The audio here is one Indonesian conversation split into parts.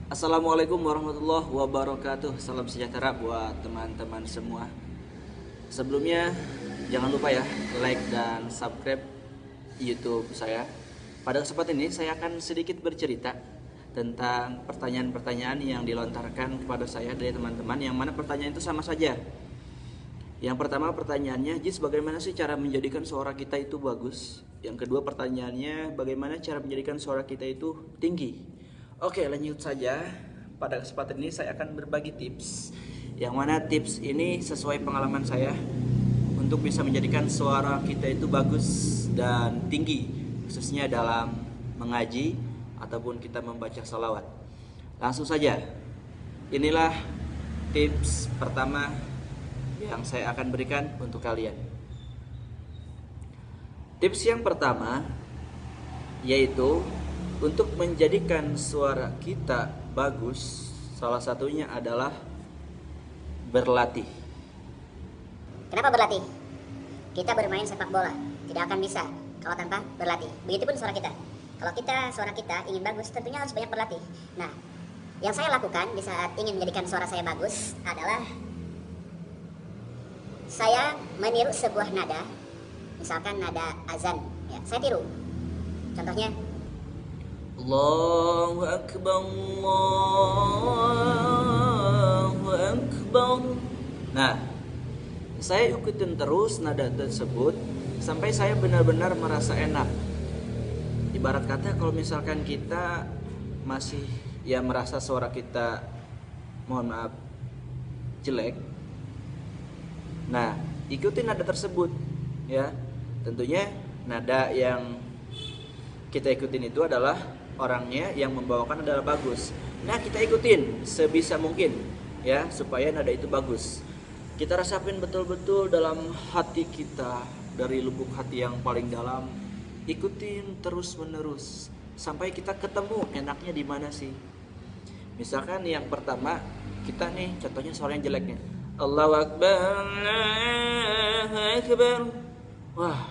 Assalamualaikum warahmatullahi wabarakatuh. Salam sejahtera buat teman-teman semua. Sebelumnya jangan lupa ya like dan subscribe YouTube saya. Pada kesempatan ini saya akan sedikit bercerita tentang pertanyaan-pertanyaan yang dilontarkan kepada saya dari teman-teman, yang mana pertanyaan itu sama saja. Yang pertama pertanyaannya, Jis, bagaimana sih cara menjadikan suara kita itu bagus? Yang kedua pertanyaannya, bagaimana cara menjadikan suara kita itu tinggi? Oke, lanjut saja. Pada kesempatan ini saya akan berbagi tips, yang mana tips ini sesuai pengalaman saya untuk bisa menjadikan suara kita itu bagus dan tinggi, khususnya dalam mengaji ataupun kita membaca salawat. Langsung saja, inilah tips pertama yang saya akan berikan untuk kalian. Tips yang pertama yaitu untuk menjadikan suara kita bagus, salah satunya adalah berlatih. Kenapa berlatih? Kita bermain sepak bola tidak akan bisa kalau tanpa berlatih. Begitupun suara kita. Kalau suara kita ingin bagus, tentunya harus banyak berlatih. Nah, yang saya lakukan di saat ingin menjadikan suara saya bagus adalah saya meniru sebuah nada, misalkan nada azan. Ya, saya tiru. Contohnya, Allahu Akbar, Allahu Akbar. Nah, saya ikutin terus nada tersebut sampai saya benar-benar merasa enak. Ibarat kata kalau misalkan kita masih merasa suara kita, mohon maaf, jelek. Nah, ikutin nada tersebut ya. Tentunya nada yang kita ikutin itu adalah orangnya yang membawakan adalah bagus. Nah, kita ikutin sebisa mungkin ya, supaya nada itu bagus. Kita rasain betul-betul dalam hati kita, dari lubuk hati yang paling dalam. Ikutin terus-menerus sampai kita ketemu enaknya di mana sih. Misalkan yang pertama, kita nih contohnya suaranya jeleknya. Allahu Akbar, Allahu Akbar. Wah,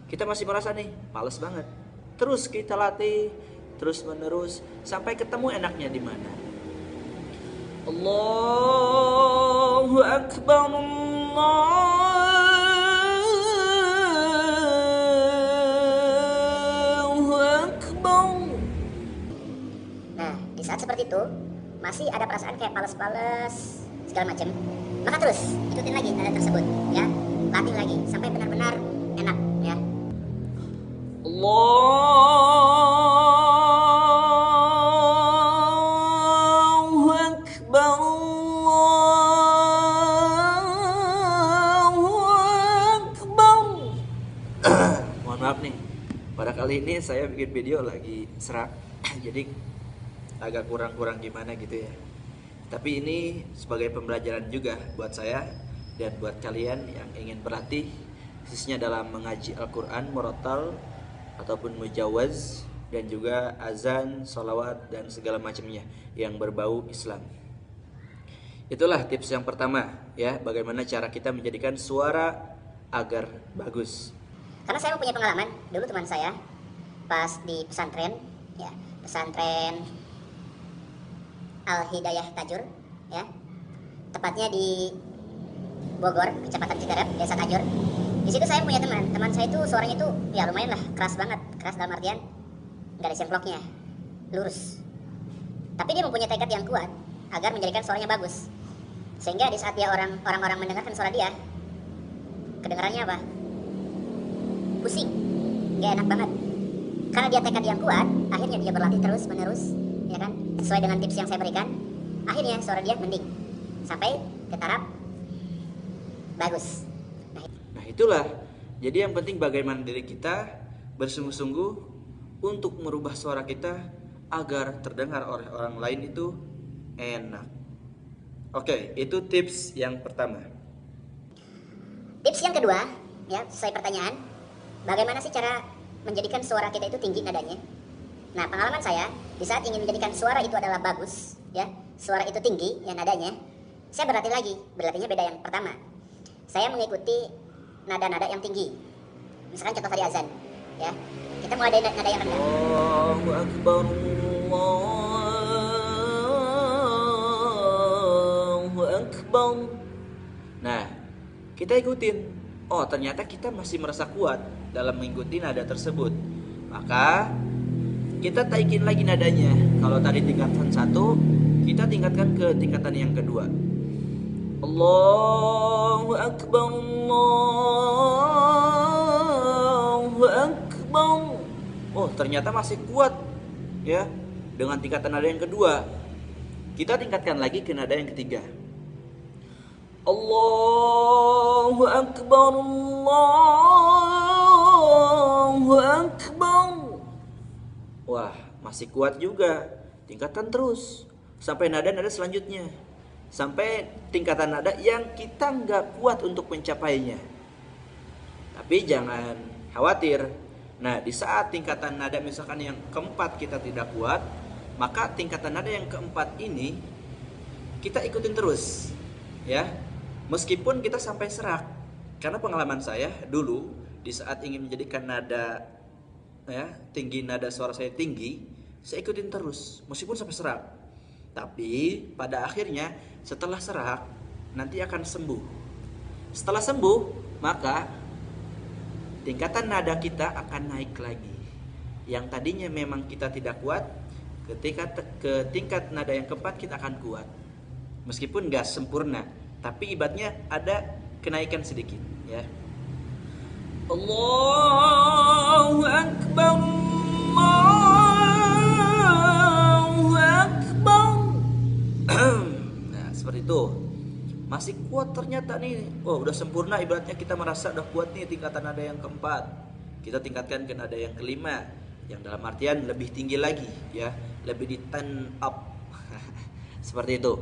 kita masih merasa nih males banget. Terus kita latih terus menerus sampai ketemu enaknya di mana. Allahu Akbar, Allahu Akbar. nah di saat seperti itu masih ada perasaan kayak pales-pales segala macam, maka terus ikutin lagi nada tersebut ya, latih lagi sampai benar-benar enak ya. Allahu Akbar, Allahu Akbar. Mohon maaf nih, pada kali ini saya bikin video lagi serak, jadi agak kurang-kurang gimana gitu ya. Tapi ini sebagai pembelajaran juga buat saya dan buat kalian yang ingin berlatih, khususnya dalam mengaji Al-Quran, murattal ataupun mujawaz, dan juga azan, salawat, dan segala macamnya yang berbau Islam. Itulah tips yang pertama ya, bagaimana cara kita menjadikan suara agar bagus. Karena saya punya pengalaman dulu, teman saya pas di pesantren ya, pesantren Al-Hidayah Tajur ya, tepatnya di Bogor, Kecamatan Citerep, Desa Tajur. Di situ saya punya teman saya itu suaranya itu ya lumayan lah, keras banget, keras dalam artian nggak ada semploknya, lurus. Tapi dia mempunyai tekad yang kuat agar menjadikan suaranya bagus, sehingga di saat dia orang-orang mendengarkan suara dia, kedengarannya apa? Pusing, nggak enak banget. Karena dia tekad yang kuat, akhirnya dia berlatih terus menerus, ya kan, sesuai dengan tips yang saya berikan. Akhirnya suara dia mending sampai ke taraf bagus. Nah itulah, jadi yang penting bagaimana diri kita bersungguh-sungguh untuk merubah suara kita agar terdengar oleh orang lain itu enak. Oke, itu tips yang pertama. Tips yang kedua, ya, sesuai pertanyaan, bagaimana sih cara menjadikan suara kita itu tinggi nadanya? Nah, pengalaman saya, di saat ingin menjadikan suara itu adalah bagus, ya, suara itu tinggi, ya nadanya, saya berlatih lagi. Berlatihnya beda yang pertama. Saya mengikuti nada-nada yang tinggi. Misalkan contoh tadi azan, ya. Kita mulai dari nada yang rendah. Allahu Akbar, akbar. Nah, kita ikutin. Oh, ternyata kita masih merasa kuat dalam mengikuti nada tersebut. Maka kita taikin lagi nadanya. Kalau tadi tingkatan 1, kita tingkatkan ke tingkatan yang kedua. Allahu akbar, Allahu akbar. Oh, ternyata masih kuat ya dengan tingkatan nada yang kedua. Kita tingkatkan lagi ke nada yang ketiga. Allahu akbar, Allahu akbar. Wah, masih kuat juga. Tingkatkan terus sampai nada-nada selanjutnya. Sampai tingkatan nada yang kita nggak kuat untuk mencapainya. Tapi jangan khawatir. Nah, di saat tingkatan nada misalkan yang keempat kita tidak kuat, maka tingkatan nada yang keempat ini kita ikutin terus, ya. Meskipun kita sampai serak. Karena pengalaman saya dulu di saat ingin menjadikan nada ya, tinggi, nada suara saya tinggi, saya ikutin terus meskipun sampai serak. Tapi pada akhirnya setelah serak nanti akan sembuh. Setelah sembuh, maka tingkatan nada kita akan naik lagi. Yang tadinya memang kita tidak kuat, ke tingkat nada yang keempat kita akan kuat. Meskipun gak sempurna, tapi ibaratnya ada kenaikan sedikit, ya. Allahu akbar, Allahu akbar. Nah, seperti itu. Masih kuat ternyata nih. Oh, udah sempurna, ibaratnya kita merasa udah kuat nih tingkatan nada yang keempat. Kita tingkatkan ke nada yang kelima, yang dalam artian lebih tinggi lagi, ya, lebih di turn up. Seperti itu.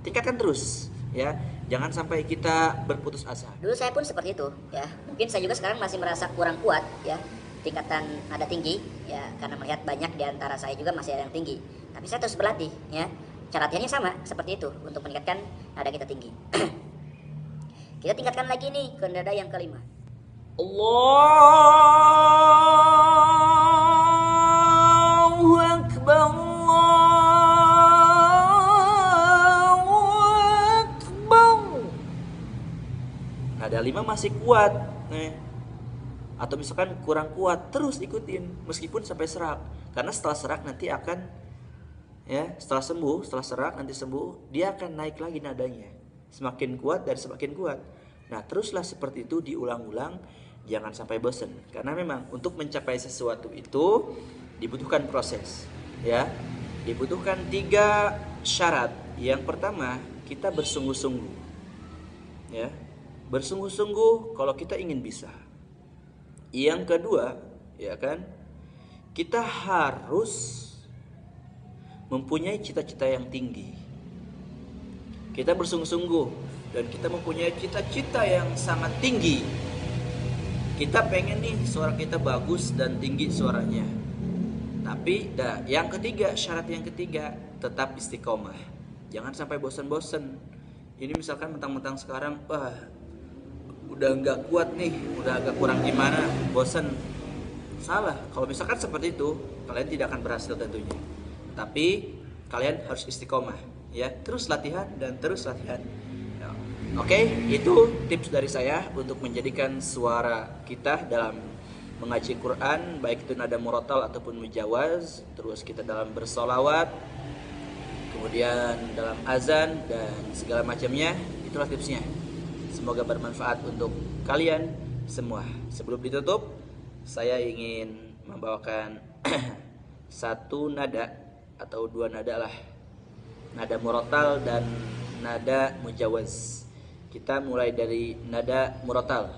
Tingkatkan terus, ya. Jangan sampai kita berputus asa. Dulu saya pun seperti itu, ya. Mungkin saya juga sekarang masih merasa kurang kuat, ya. Tingkatan nada tinggi, ya, karena melihat banyak di antara saya juga masih ada yang tinggi. Tapi saya terus berlatih, ya. Cara latihannya sama seperti itu untuk meningkatkan nada kita tinggi. Kita tingkatkan lagi nih ke nada yang kelima. Allahu akbar, Allahu akbar. Nada 5 masih kuat, atau misalkan kurang kuat, terus ikutin meskipun sampai serak. Karena setelah serak nanti akan, ya, setelah serak nanti sembuh, dia akan naik lagi nadanya, semakin kuat dan semakin kuat. Nah, teruslah seperti itu diulang-ulang, jangan sampai bosan. Karena memang untuk mencapai sesuatu itu dibutuhkan proses, ya. Dibutuhkan 3 syarat. Yang pertama, kita bersungguh-sungguh, ya, bersungguh-sungguh kalau kita ingin bisa. Yang kedua, ya kan, kita harus mempunyai cita-cita yang tinggi. Kita bersungguh-sungguh dan kita mempunyai cita-cita yang sangat tinggi. Kita pengen nih suara kita bagus dan tinggi suaranya. Tapi yang ketiga, syarat yang ketiga, tetap istiqomah. Jangan sampai bosan-bosan. Ini misalkan mentang-mentang sekarang, wah, udah nggak kuat nih, udah agak kurang gimana, bosan. Salah. Kalau misalkan seperti itu, kalian tidak akan berhasil tentunya. Tapi kalian harus istiqomah, ya, terus latihan dan terus latihan. Oke, itu tips dari saya untuk menjadikan suara kita dalam mengaji Quran, baik itu nada murattal ataupun mujawaz. Terus kita dalam bersolawat, kemudian dalam azan dan segala macamnya. Itulah tipsnya. Semoga bermanfaat untuk kalian semua. Sebelum ditutup, saya ingin membawakan satu nada atau 2 nada lah, nada murattal dan nada mujawaz. Kita mulai dari nada murattal.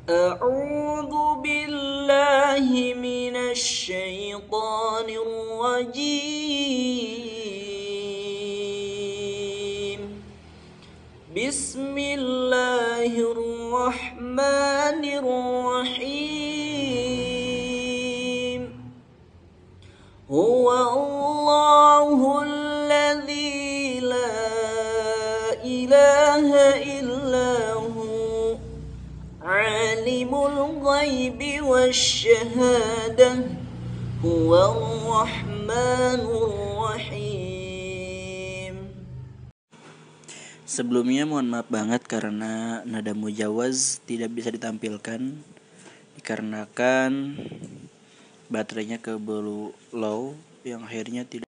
A'udzu billahi minasy syaithanir rajim. Bismillahirrahmanirrahim. Huwa Allahul ladzi la ilaha illahu alimul ghaibi wasyahadah huwa rahmanur rahim. Sebelumnya mohon maaf banget karena nada mujawaz tidak bisa ditampilkan dikarenakan baterainya keburu low yang akhirnya tidak